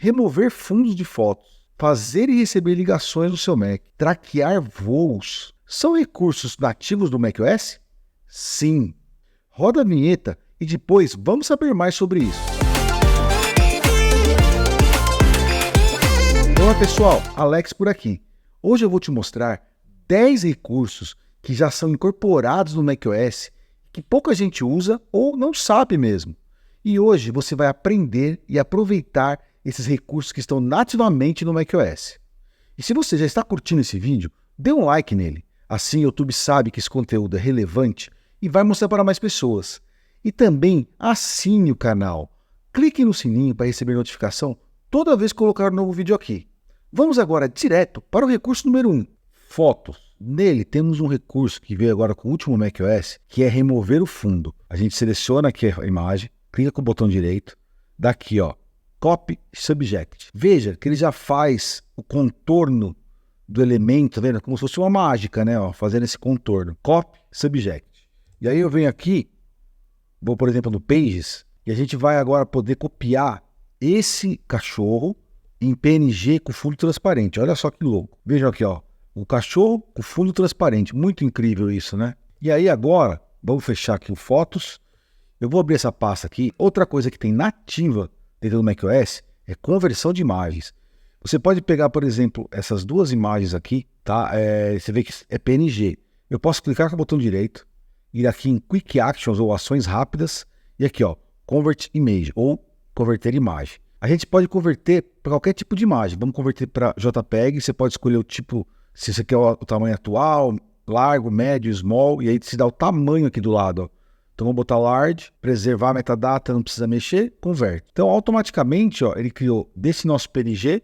remover fundos de fotos, fazer e receber ligações no seu Mac, traquear voos. São recursos nativos do macOS? Sim. Roda a vinheta e depois vamos saber mais sobre isso. Olá pessoal, Alex por aqui. Hoje eu vou te mostrar 10 recursos que já são incorporados no macOS, que pouca gente usa ou não sabe mesmo. E hoje você vai aprender e aproveitar esses recursos que estão nativamente no macOS. E se você já está curtindo esse vídeo, dê um like nele. Assim o YouTube sabe que esse conteúdo é relevante e vai mostrar para mais pessoas. E também assine o canal. Clique no sininho para receber notificação toda vez que colocar um novo vídeo aqui. Vamos agora direto para o recurso número 1, fotos. Nele temos um recurso que veio agora com o último macOS, que é remover o fundo. A gente seleciona aqui a imagem, clica com o botão direito, daqui ó, Copy Subject. Veja que ele já faz o contorno do elemento, tá vendo? Como se fosse uma mágica, né? Ó, fazendo esse contorno. Copy Subject. E aí eu venho aqui, vou por exemplo no Pages, e a gente vai agora poder copiar esse cachorro em PNG com fundo transparente. Olha só que louco. Vejam aqui, ó, o cachorro com fundo transparente. Muito incrível isso, né? E aí agora, vamos fechar aqui o Fotos. Eu vou abrir essa pasta aqui. Outra coisa que tem nativa dentro do macOS é conversão de imagens. Você pode pegar, por exemplo, essas duas imagens aqui, tá? Você vê que é PNG. Eu posso clicar com o botão direito, ir aqui em Quick Actions ou ações rápidas, e aqui, ó, Convert Image ou converter imagem. A gente pode converter para qualquer tipo de imagem. Vamos converter para JPEG, você pode escolher o tipo, se você quer o tamanho atual, largo, médio, small, e aí se dá o tamanho aqui do lado, ó. Então vamos botar large, preservar a metadata, não precisa mexer, converte. Então automaticamente, ó, ele criou desse nosso PNG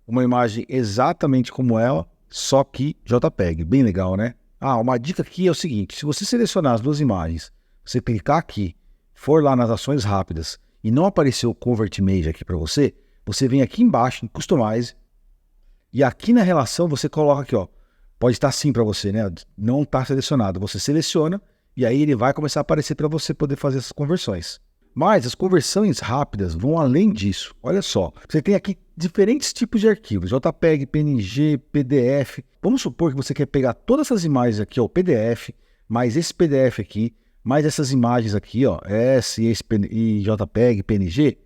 uma imagem exatamente como ela, só que JPEG. Bem legal, né? Ah, uma dica aqui é o seguinte, se você selecionar as duas imagens, você clicar aqui, for lá nas ações rápidas e não aparecer o Convert Image aqui para você, você vem aqui embaixo em Customize e aqui na relação você coloca aqui, ó, pode estar assim para você, né? Não está selecionado, você seleciona e aí ele vai começar a aparecer para você poder fazer essas conversões. Mas as conversões rápidas vão além disso. Olha só, você tem aqui diferentes tipos de arquivos, JPEG, PNG, PDF. Vamos supor que você quer pegar todas essas imagens aqui, ó, o PDF, mais esse PDF aqui, mais essas imagens aqui, ó, S e JPEG, PNG,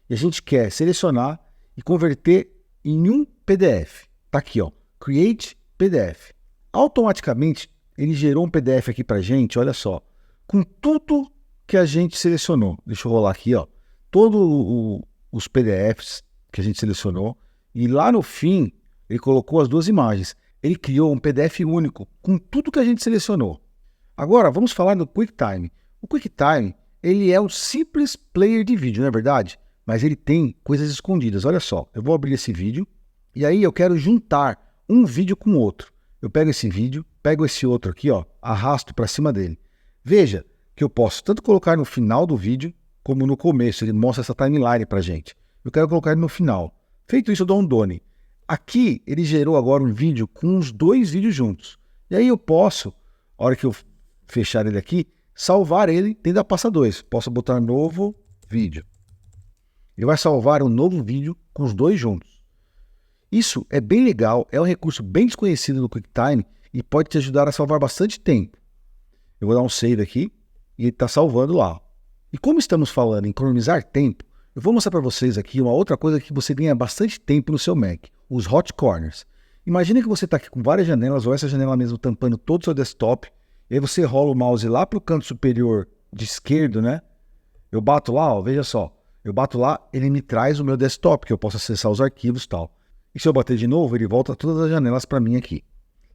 e a gente quer selecionar e converter em um PDF. Tá aqui, ó, Create PDF. Automaticamente ele gerou um PDF aqui pra gente, olha só, com tudo que a gente selecionou. Deixa eu rolar aqui, ó, todos os PDFs que a gente selecionou, e lá no fim ele colocou as duas imagens. Ele criou um PDF único com tudo que a gente selecionou. Agora vamos falar do QuickTime. O QuickTime, ele é um simples player de vídeo, não é verdade? Mas ele tem coisas escondidas. Olha só, eu vou abrir esse vídeo e aí eu quero juntar um vídeo com outro. Eu pego esse vídeo, pego esse outro aqui, ó, arrasto para cima dele. Veja que eu posso tanto colocar no final do vídeo, como no começo, ele mostra essa timeline pra gente. Eu quero colocar ele no final. Feito isso, eu dou um done. Aqui, ele gerou agora um vídeo com os dois vídeos juntos. E aí eu posso, a hora que eu fechar ele aqui, salvar ele dentro da pasta 2. Posso botar novo vídeo. Ele vai salvar um novo vídeo com os dois juntos. Isso é bem legal, é um recurso bem desconhecido do QuickTime e pode te ajudar a salvar bastante tempo. Eu vou dar um save aqui e ele está salvando lá. E como estamos falando em economizar tempo, eu vou mostrar para vocês aqui uma outra coisa que você ganha bastante tempo no seu Mac, os Hot Corners. Imagina que você está aqui com várias janelas, ou essa janela mesmo tampando todo o seu desktop, e aí você rola o mouse lá para o canto superior de esquerdo, né? Eu bato lá, ó, veja só, eu bato lá, ele me traz o meu desktop, que eu posso acessar os arquivos e tal. E se eu bater de novo, ele volta todas as janelas para mim aqui.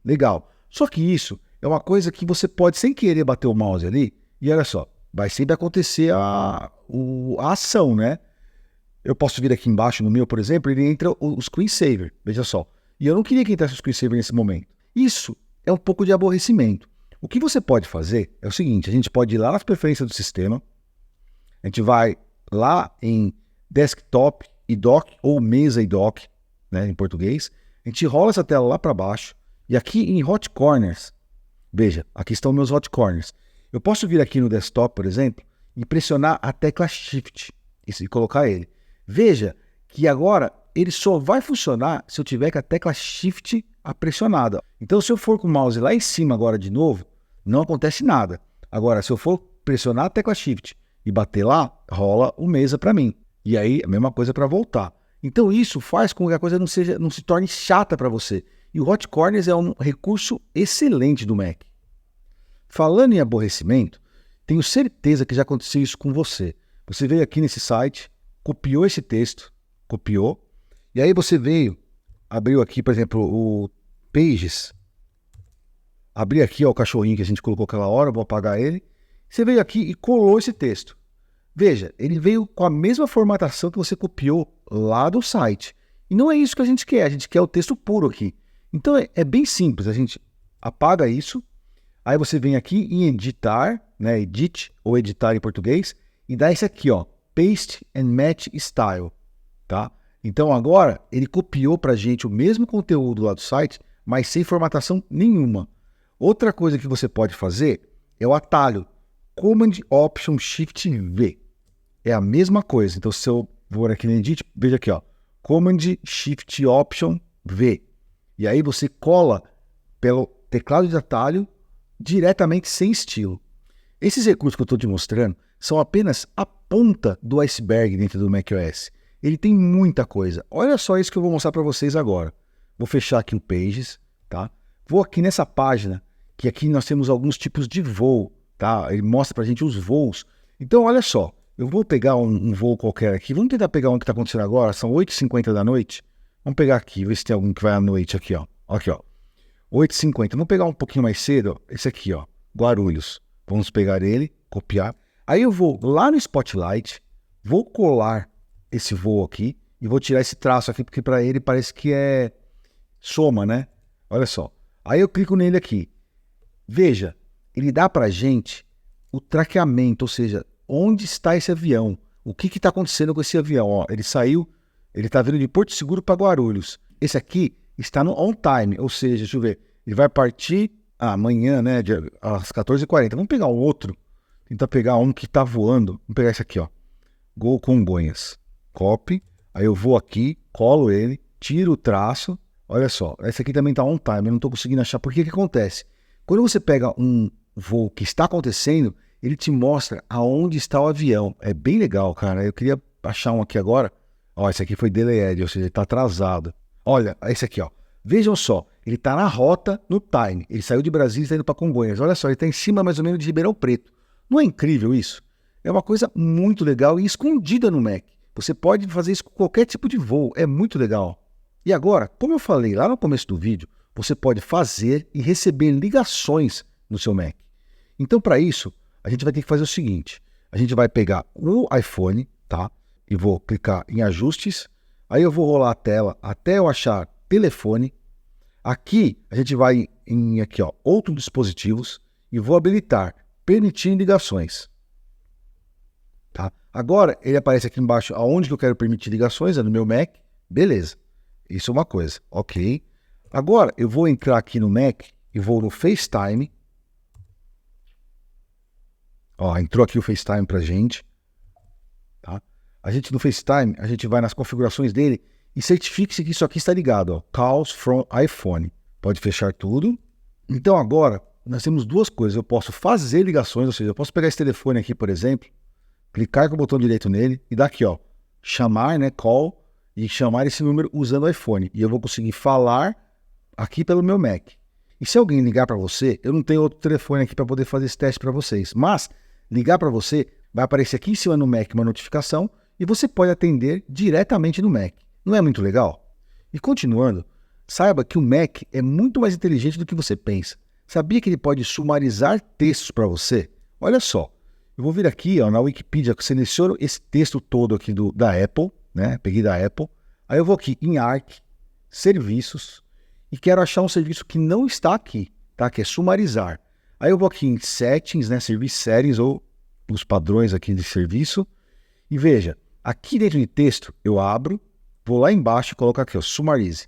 Legal. Só que isso é uma coisa que você pode, sem querer, bater o mouse ali, e olha só, vai sempre acontecer a ação, né? Eu posso vir aqui embaixo no meu, por exemplo, ele entra o screensaver, veja só. E eu não queria que entrasse o screensaver nesse momento. Isso é um pouco de aborrecimento. O que você pode fazer é o seguinte, a gente pode ir lá nas preferências do sistema, a gente vai lá em Desktop e Dock, ou Mesa e Dock, né, em português, a gente rola essa tela lá para baixo, e aqui em Hot Corners, veja, aqui estão meus Hot Corners. Eu posso vir aqui no desktop, por exemplo, e pressionar a tecla Shift e colocar ele. Veja que agora ele só vai funcionar se eu tiver com a tecla Shift pressionada. Então, se eu for com o mouse lá em cima agora de novo, não acontece nada. Agora, se eu for pressionar a tecla Shift e bater lá, rola o mesa para mim. E aí, a mesma coisa para voltar. Então, isso faz com que a coisa não se torne chata para você. E o Hot Corners é um recurso excelente do Mac. Falando em aborrecimento, tenho certeza que já aconteceu isso com você. Você veio aqui nesse site, copiou esse texto, copiou, e aí você veio, abriu aqui, por exemplo, o Pages, abri aqui ó, o cachorrinho que a gente colocou aquela hora, vou apagar ele. Você veio aqui e colou esse texto. Veja, ele veio com a mesma formatação que você copiou lá do site. E não é isso que a gente quer o texto puro aqui. Então é bem simples, a gente apaga isso, aí você vem aqui em editar, né, edit ou editar em português, e dá esse aqui, ó, Paste and Match Style, tá? Então agora ele copiou pra gente o mesmo conteúdo lá do site, mas sem formatação nenhuma. Outra coisa que você pode fazer é o atalho Command Option Shift V. É a mesma coisa. Então se eu for aqui no Edit, veja aqui, ó, Command Shift Option V. E aí você cola pelo teclado de atalho diretamente sem estilo. Esses recursos que eu estou te mostrando são apenas a ponta do iceberg dentro do macOS. Ele tem muita coisa. Olha só isso que eu vou mostrar para vocês agora. Vou fechar aqui o Pages, tá? Vou aqui nessa página, que aqui nós temos alguns tipos de voo, tá? Ele mostra para a gente os voos. Então, olha só, eu vou pegar um voo qualquer aqui. Vamos tentar pegar um que está acontecendo agora, são 8h50 da noite. Vamos pegar aqui, ver se tem algum que vai à noite aqui, ó. Aqui, ó. 8h50. Vamos pegar um pouquinho mais cedo, ó. Esse aqui, ó. Guarulhos. Vamos pegar ele, copiar. Aí eu vou lá no Spotlight, vou colar esse voo aqui e vou tirar esse traço aqui, porque para ele parece que é soma, né? Olha só. Aí eu clico nele aqui. Veja, ele dá pra gente o traqueamento, ou seja, onde está esse avião? O que está acontecendo com esse avião? Ó, ele saiu, ele está vindo de Porto Seguro para Guarulhos. Esse aqui está no on time, ou seja, deixa eu ver, ele vai partir amanhã, né, às 14h40. Vamos pegar um outro, tentar pegar um que está voando. Vamos pegar esse aqui, ó, Gol Congonhas. Copy, aí eu vou aqui, colo ele, tiro o traço. Olha só, esse aqui também está on time, eu não estou conseguindo achar. Por que acontece? Quando você pega um voo que está acontecendo, ele te mostra aonde está o avião. É bem legal, cara. Eu queria achar um aqui agora. Ó, esse aqui foi delayed, ou seja, ele está atrasado. Olha, esse aqui, ó. Vejam só, ele está na rota, no time. Ele saiu de Brasília e está indo para Congonhas. Olha só, ele está em cima mais ou menos de Ribeirão Preto. Não é incrível isso? É uma coisa muito legal e escondida no Mac. Você pode fazer isso com qualquer tipo de voo. É muito legal. E agora, como eu falei lá no começo do vídeo, você pode fazer e receber ligações no seu Mac. Então, para isso, a gente vai ter que fazer o seguinte. A gente vai pegar o iPhone, tá? E vou clicar em ajustes. Aí eu vou rolar a tela até eu achar telefone. Aqui, a gente vai em aqui, ó, outros dispositivos e vou habilitar permitir ligações. Tá? Agora, ele aparece aqui embaixo aonde que eu quero permitir ligações, é no meu Mac. Beleza. Isso é uma coisa. Ok. Agora, eu vou entrar aqui no Mac e vou no FaceTime. Ó, entrou aqui o FaceTime pra gente. Tá? A gente no FaceTime, a gente vai nas configurações dele e certifique-se que isso aqui está ligado. Ó, Calls from iPhone. Pode fechar tudo. Então agora, nós temos duas coisas. Eu posso fazer ligações, ou seja, eu posso pegar esse telefone aqui, por exemplo, clicar com o botão direito nele e dar aqui, ó, chamar, né, call, e chamar esse número usando o iPhone. E eu vou conseguir falar aqui pelo meu Mac. E se alguém ligar para você, eu não tenho outro telefone aqui para poder fazer esse teste para vocês, mas ligar para você, vai aparecer aqui em cima no Mac uma notificação e você pode atender diretamente no Mac. Não é muito legal? E continuando, saiba que o Mac é muito mais inteligente do que você pensa. Sabia que ele pode sumarizar textos para você? Olha só, eu vou vir aqui ó, na Wikipedia, seleciono esse texto todo aqui da Apple, né? Peguei da Apple. Aí eu vou aqui em Arc, Serviços, e quero achar um serviço que não está aqui, tá? Que é sumarizar. Aí eu vou aqui em Settings, né? Service Settings, ou os padrões aqui de serviço. E veja, aqui dentro de texto, eu abro, vou lá embaixo e coloco aqui, ó, Summarize.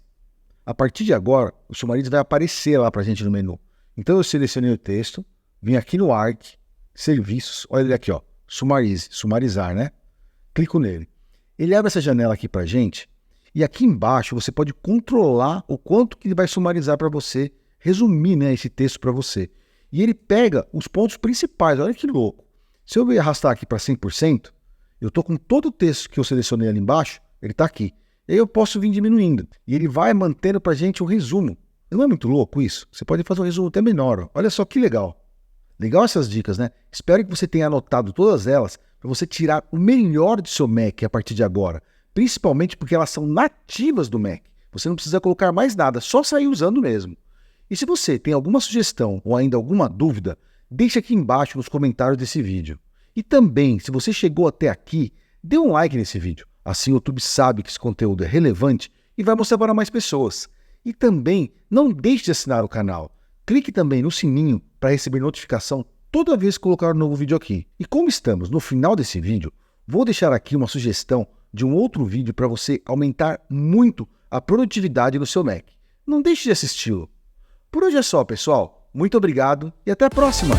A partir de agora, o Summarize vai aparecer lá pra gente no menu. Então eu selecionei o texto, vim aqui no Arc, Serviços, olha ele aqui, ó, Summarize, sumarizar, né? Clico nele. Ele abre essa janela aqui para gente e aqui embaixo você pode controlar o quanto que ele vai sumarizar para você, resumir, né, esse texto para você. E ele pega os pontos principais, olha que louco. Se eu arrastar aqui para 100%, eu estou com todo o texto que eu selecionei ali embaixo, ele está aqui. E aí eu posso vir diminuindo. E ele vai mantendo para a gente um resumo. Não é muito louco isso? Você pode fazer um resumo até menor. Ó. Olha só que legal. Legal essas dicas, né? Espero que você tenha anotado todas elas para você tirar o melhor do seu Mac a partir de agora. Principalmente porque elas são nativas do Mac. Você não precisa colocar mais nada, só sair usando mesmo. E se você tem alguma sugestão ou ainda alguma dúvida, deixe aqui embaixo nos comentários desse vídeo. E também, se você chegou até aqui, dê um like nesse vídeo. Assim o YouTube sabe que esse conteúdo é relevante e vai mostrar para mais pessoas. E também, não deixe de assinar o canal. Clique também no sininho para receber notificação toda vez que colocar um novo vídeo aqui. E como estamos no final desse vídeo, vou deixar aqui uma sugestão de um outro vídeo para você aumentar muito a produtividade no seu Mac. Não deixe de assisti-lo. Por hoje é só, pessoal. Muito obrigado e até a próxima!